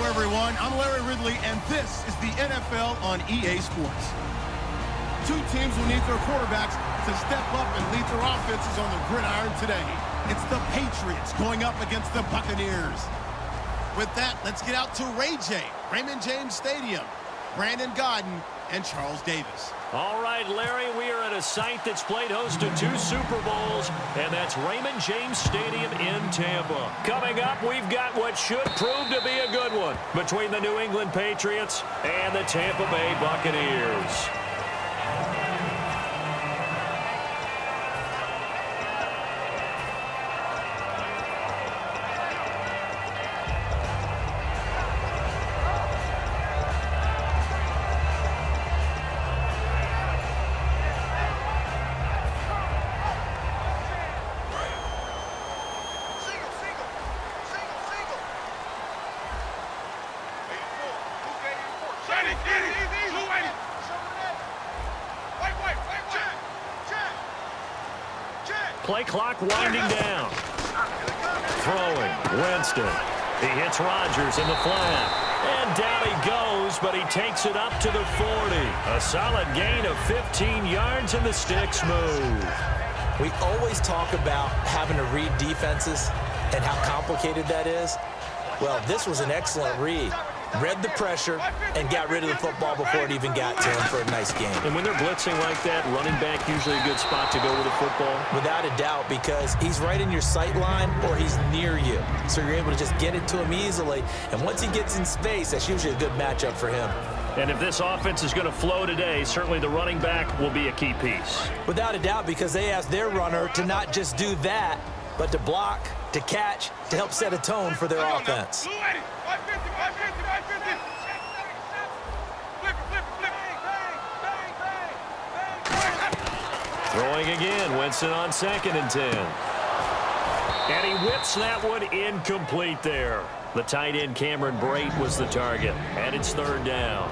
everyone. I'm Larry Ridley, and this is the NFL on EA Sports. Two teams will need their quarterbacks to step up and lead their offenses on the gridiron today. It's the Patriots going up against the Buccaneers. With that, let's get out to Ray J, Raymond James Stadium, Brandon Gaudin, and Charles Davis. All right, Larry, we are at a site that's played host to 2 Super Bowls, and that's Raymond James Stadium in Tampa. Coming up, we've got what should prove to be a good one between the New England Patriots and the Tampa Bay Buccaneers. Play clock winding down. Throwing, Winston. He hits Rodgers in the flat. And down he goes, but he takes it up to the 40. A solid gain of 15 yards, and the sticks move. We always talk about having to read defenses and how complicated that is. Well, this was an excellent read. Read the pressure and got rid of the football before it even got to him for a nice game. And when they're blitzing like that, running back usually a good spot to go with the football? Without a doubt, because he's right in your sight line or he's near you. So you're able to just get it to him easily. And once he gets in space, that's usually a good matchup for him. And if this offense is going to flow today, certainly the running back will be a key piece. Without a doubt, because they ask their runner to not just do that, but to block, to catch, to help set a tone for their offense. Throwing again, Winston on 2nd and 10. And he whips that one incomplete there. The tight end, Cameron Brate, was the target. And it's 3rd down.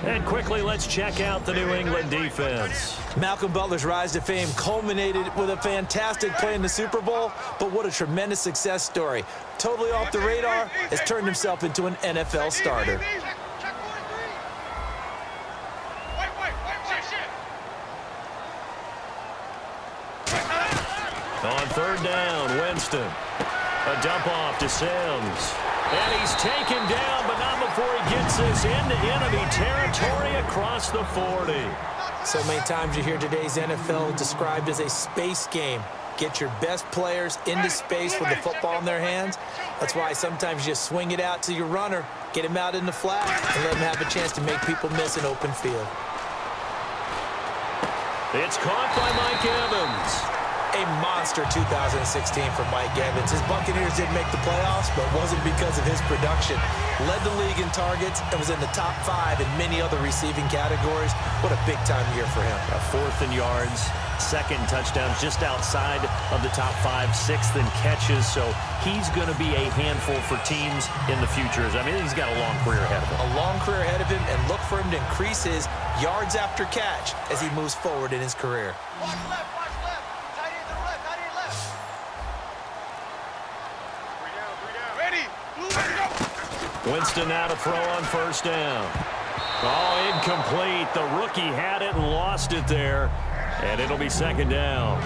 And quickly, let's check out the New England defense. Malcolm Butler's rise to fame culminated with a fantastic play in the Super Bowl, but what a tremendous success story. Totally off the radar, has turned himself into an NFL starter. On 3rd down, Winston. A dump off to Sims. And he's taken down, but not before he gets this into enemy territory across the 40. So many times you hear today's NFL described as a space game. Get your best players into space with the football in their hands. That's why sometimes you just swing it out to your runner, get him out in the flat, and let him have a chance to make people miss an open field. It's caught by Mike Evans. A monster 2016 for Mike Evans. His Buccaneers didn't make the playoffs, but it wasn't because of his production. Led the league in targets and was in the top 5 in many other receiving categories. What a big-time year for him. 4th in yards, 2nd in touchdowns, just outside of the top 5, 6th in catches. So he's going to be a handful for teams in the future. I mean, he's got a long career ahead of him. A long career ahead of him, and look for him to increase his yards after catch as he moves forward in his career. Watch left. Winston now to throw on 1st down. Oh, incomplete. The rookie had it and lost it there. And it'll be 2nd down.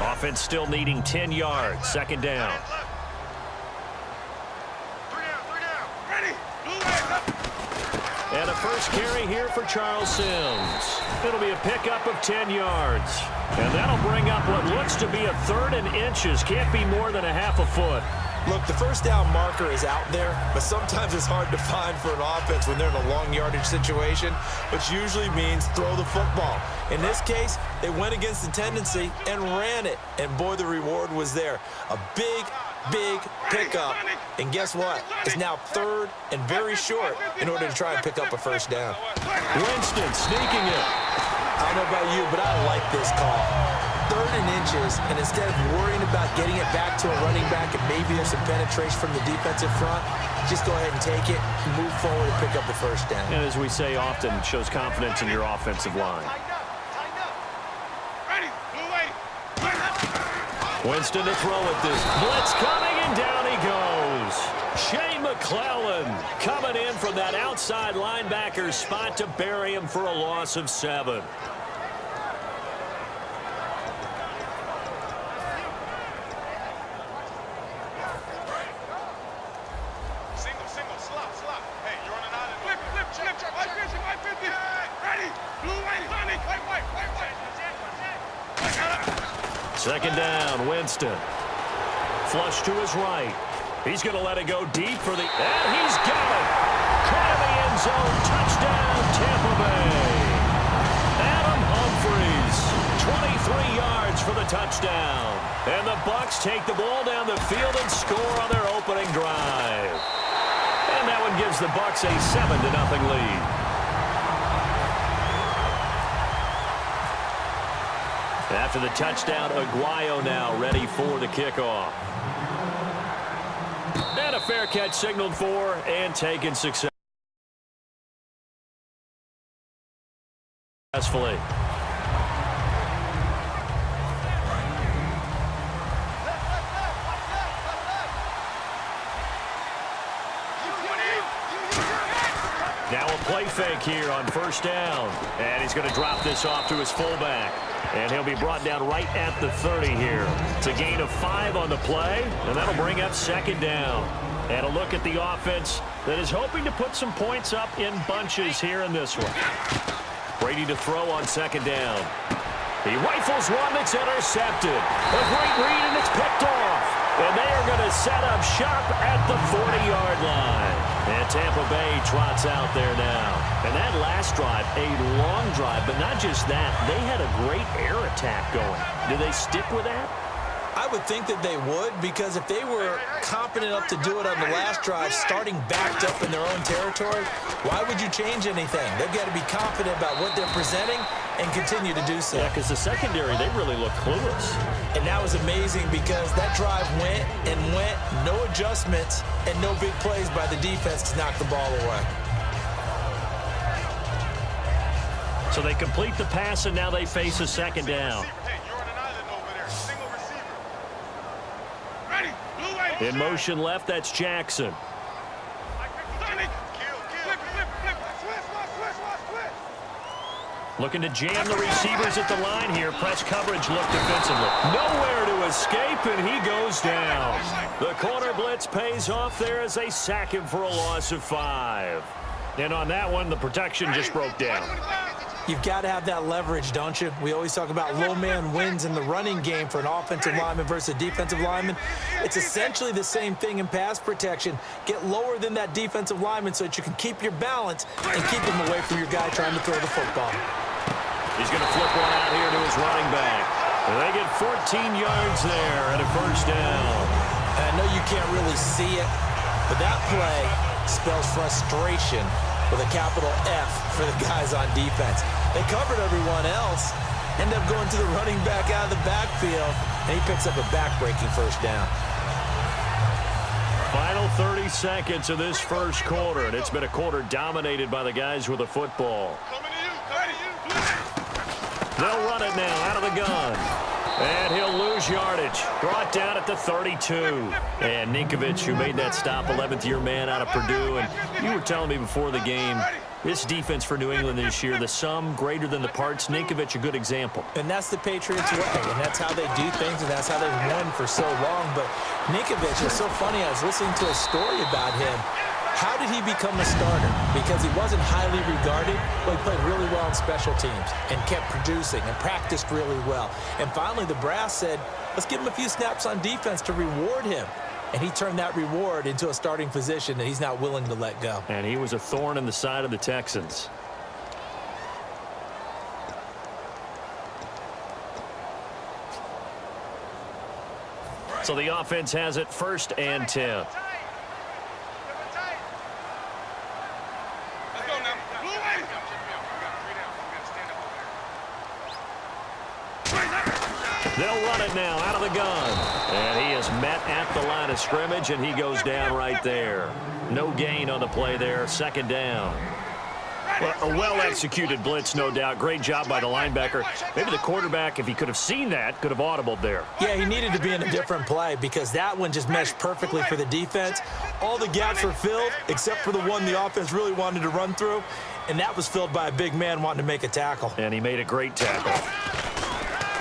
Offense still needing 10 yards. 2nd down. And a first carry here for Charles Sims. It'll be a pickup of 10 yards. And that'll bring up what looks to be a 3rd and inches. Can't be more than a half a foot. Look, the first down marker is out there, but sometimes it's hard to find for an offense when they're in a long yardage situation, which usually means throw the football. In this case, they went against the tendency and ran it. And boy, the reward was there. A big pickup. And guess what? It's now 3rd and very short in order to try and pick up a first down. Winston sneaking it. I don't know about you, but I like this call. 3rd and inches, and instead of worrying about getting it back to a running back and maybe there's some penetration from the defensive front, just go ahead and take it, move forward, and pick up the first down. And as we say often, it shows confidence in your offensive line. Winston to throw at this. Blitz coming, and down he goes. Shane McClellan coming in from that outside linebacker spot to bury him for a loss of 7. Second down, Winston. Flush to his right. He's going to let it go deep for the... And he's got it! Caught in the end zone. Touchdown, Tampa Bay. Adam Humphries, 23 yards for the touchdown. And the Bucs take the ball down the field and score on their opening drive. And that one gives the Bucs a 7-0 lead. After the touchdown, Aguayo now ready for the kickoff. And a fair catch signaled for and taken successfully. Now a play fake here on first down. And he's going to drop this off to his fullback. And he'll be brought down right at the 30 here. It's a gain of 5 on the play, and that'll bring up second down. And a look at the offense that is hoping to put some points up in bunches here in this one. Brady to throw on second down. He rifles one that's intercepted. A great read, and it's picked off. And they are going to set up shop at the 40-yard line. And Tampa Bay trots out there now. And that last drive, a long drive, but not just that. They had a great air attack going. Do they stick with that? I would think that they would, because if they were competent enough to do it on the last drive, starting backed up in their own territory, why would you change anything? They've got to be confident about what they're presenting and continue to do so. Yeah, because the secondary, they really look clueless. And that was amazing because that drive went and went, no adjustments, and no big plays by the defense to knock the ball away. So they complete the pass, and now they face a second down. In motion left, that's Jackson. Looking to jam the receivers at the line here. Press coverage look defensively. Nowhere to escape, and he goes down. The corner blitz pays off there as they sack him for a loss of 5. And on that one, the protection just broke down. You've got to have that leverage, don't you? We always talk about low man wins in the running game for an offensive lineman versus a defensive lineman. It's essentially the same thing in pass protection. Get lower than that defensive lineman so that you can keep your balance and keep him away from your guy trying to throw the football. He's going to flip one out here to his running back. And they get 14 yards there and a first down. I know you can't really see it, but that play spells frustration with a capital F for the guys on defense. They covered everyone else, end up going to the running back out of the backfield, and he picks up a back-breaking first down. Final 30 seconds of this first quarter, and it's been a quarter dominated by the guys with the football. They'll run it now out of the gun. And he'll lose yardage. Brought down at the 32. And Ninkovich, who made that stop, 11th-year man out of Purdue. And you were telling me before the game, this defense for New England this year, the sum greater than the parts. Ninkovich, a good example. And that's the Patriots way. And that's how they do things, and that's how they've won for so long. But Ninkovich, it's so funny. I was listening to a story about him. How did he become a starter? Because he wasn't highly regarded, but he played really well in special teams and kept producing and practiced really well. And finally, the brass said, let's give him a few snaps on defense to reward him. And he turned that reward into a starting position that he's not willing to let go. And he was a thorn in the side of the Texans. So the offense has it 1st and 10. They'll run it now out of the gun. And he is met at the line of scrimmage, and he goes down right there. No gain on the play there. 2nd down. Well, a well-executed blitz, no doubt. Great job by the linebacker. Maybe the quarterback, if he could have seen that, could have audibled there. Yeah, he needed to be in a different play because that one just meshed perfectly for the defense. All the gaps were filled except for the one the offense really wanted to run through, and that was filled by a big man wanting to make a tackle. And he made a great tackle.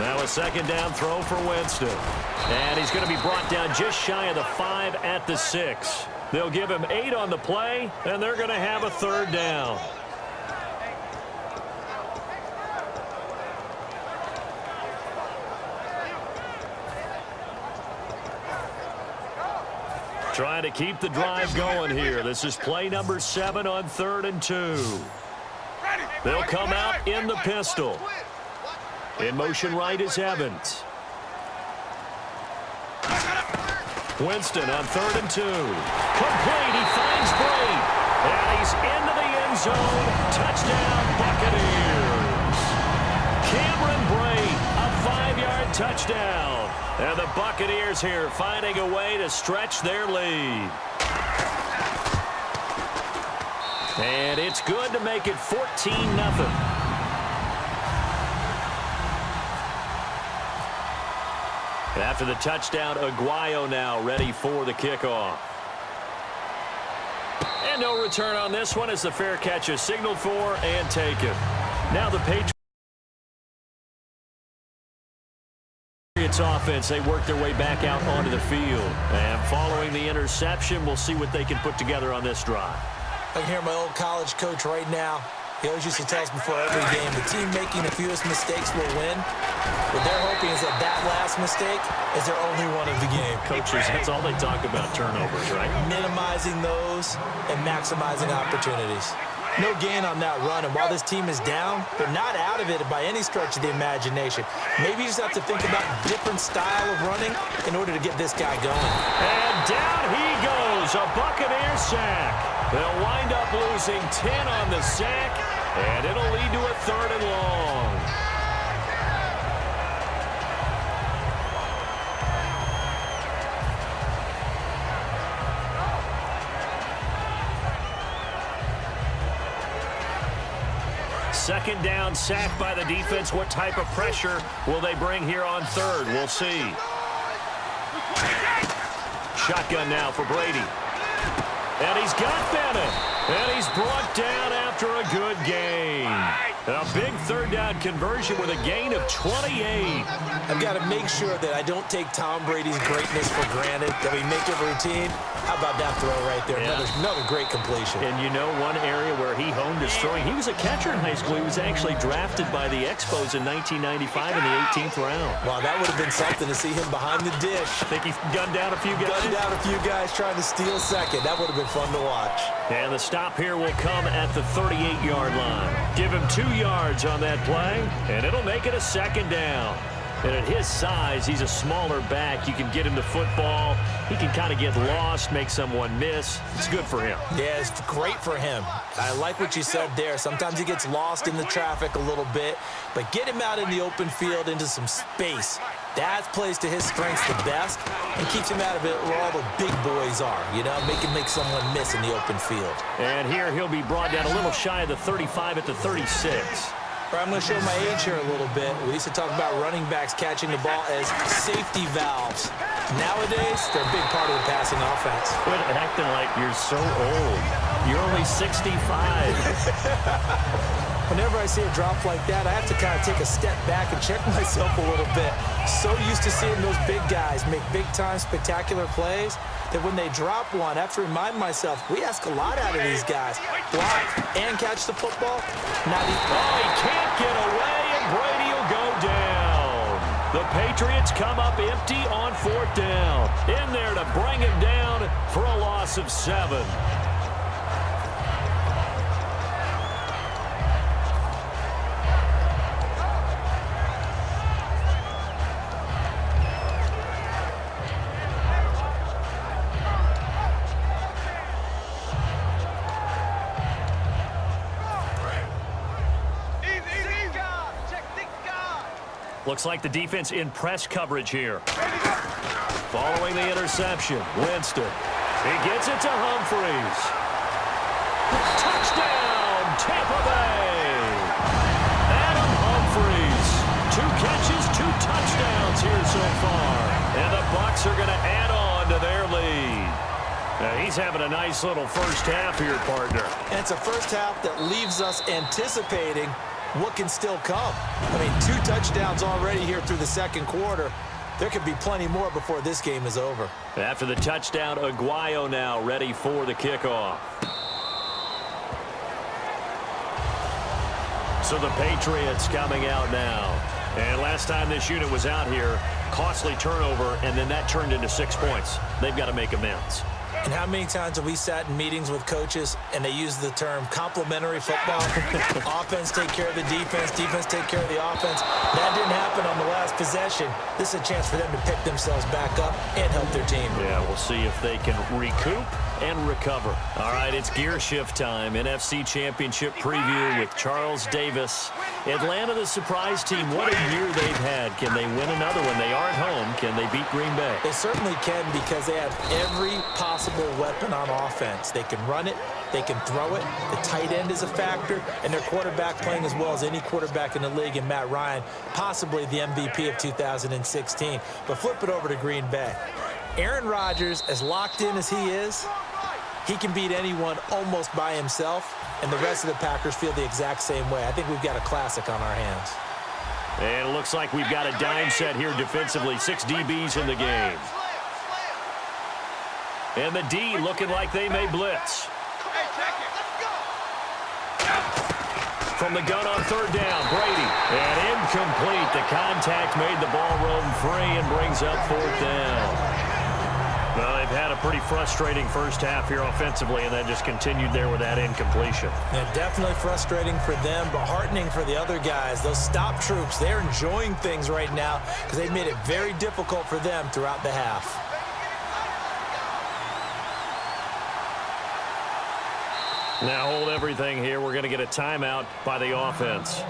Now a second down throw for Winston. And he's going to be brought down just shy of the 5 at the 6. They'll give him 8 on the play, and they're going to have a third down. Trying to keep the drive going here. This is play number 7 on 3rd and 2. They'll come out in the pistol. In motion right is Evans. Winston on 3rd and 2. Complete. He finds Bray. And he's into the end zone. Touchdown, Buccaneers. Cameron Bray, a 5-yard touchdown. And the Buccaneers here finding a way to stretch their lead. And it's good to make it 14-0. After the touchdown, Aguayo now ready for the kickoff. And no return on this one as the fair catch is signaled for and taken. Now the Patriots offense, they work their way back out onto the field. And following the interception, we'll see what they can put together on this drive. I can hear my old college coach right now. He always used to tell us before every game, the team making the fewest mistakes will win. What they're hoping is that that last mistake is their only one of the game. Coaches, that's all they talk about, turnovers, right? Minimizing those and maximizing opportunities. No gain on that run, and while this team is down, they're not out of it by any stretch of the imagination. Maybe you just have to think about a different style of running in order to get this guy going. And down he goes, a Buccaneer sack. They'll wind up losing 10 on the sack, and it'll lead to a 3rd and long. Second down, sack by the defense. What type of pressure will they bring here on 3rd? We'll see. Shotgun now for Brady. And he's got Bennett. And he's brought down after a good gain. A big 3rd down conversion with a gain of 28. I've got to make sure that I don't take Tom Brady's greatness for granted, that we make it routine. How about that throw right there? Yeah. Another great completion. And you know one area where he honed his throwing, he was a catcher in high school. He was actually drafted by the Expos in 1995 in the 18th round. Wow, that would have been something to see him behind the dish. Think he gunned down a few guys? Gunned down a few guys trying to steal second. That would have been fun to watch. And the stop here will come at the 38-yard line. Give him 2 yards on that play, and it'll make it a 2nd down. And at his size, he's a smaller back. You can get him the football. He can kind of get lost, make someone miss. It's good for him. Yeah, it's great for him. I like what you said there. Sometimes he gets lost in the traffic a little bit, but get him out in the open field into some space. That plays to his strengths the best and keeps him out of it where all the big boys are, you know, make someone miss in the open field. And here he'll be brought down a little shy of the 35 at the 36. I'm going to show my age here a little bit. We used to talk about running backs catching the ball as safety valves. Nowadays, they're a big part of the passing offense. Quit acting like you're so old. You're only 65. Whenever I see a drop like that, I have to kind of take a step back and check myself a little bit. So used to seeing those big guys make big-time spectacular plays that when they drop one, I have to remind myself, we ask a lot out of these guys. Block and catch the football. He can't get away, and Brady will go down. The Patriots come up empty on 4th down. In there to bring him down for a loss of 7. Looks like the defense in press coverage here. Following the interception, Winston. He gets it to Humphries. Touchdown, Tampa Bay! so far. And the Bucs are going to add on to their lead. Now, he's having a nice little first half here, partner. And it's a first half that leaves us anticipating what can still come. I mean, 2 touchdowns already here through the second quarter. There could be plenty more before this game is over. After the touchdown, Aguayo now ready for the kickoff. So the Patriots coming out now. And last time this unit was out here, costly turnover, and then that turned into 6 points. They've got to make amends. And how many times have we sat in meetings with coaches and they use the term complementary football? Offense take care of the defense, defense take care of the offense. That didn't happen on the last possession. This is a chance for them to pick themselves back up and help their team. Yeah, we'll see if they can recoup and recover. All right, it's gear shift time. NFC Championship preview with Charles Davis. Atlanta, the surprise team. What a year they've had. Can they win another one? They are at home. Can they beat Green Bay? They certainly can because they have every possible weapon on offense. They can run it. They can throw it. The tight end is a factor. And their quarterback playing as well as any quarterback in the league in Matt Ryan, possibly the MVP of 2016. But flip it over to Green Bay. Aaron Rodgers, as locked in as he is, he can beat anyone almost by himself, and the rest of the Packers feel the exact same way. I think we've got a classic on our hands. And it looks like we've got a dime set here defensively. 6 DBs in the game. And the D looking like they may blitz. From the gun on 3rd down, Brady. And incomplete. The contact made the ball roam free and brings up 4th down. Well, they've had a pretty frustrating first half here offensively, and then just continued there with that incompletion. Yeah, definitely frustrating for them, but heartening for the other guys. Those stop troops, they're enjoying things right now because they've made it very difficult for them throughout the half. Now hold everything here. We're going to get a timeout by the offense.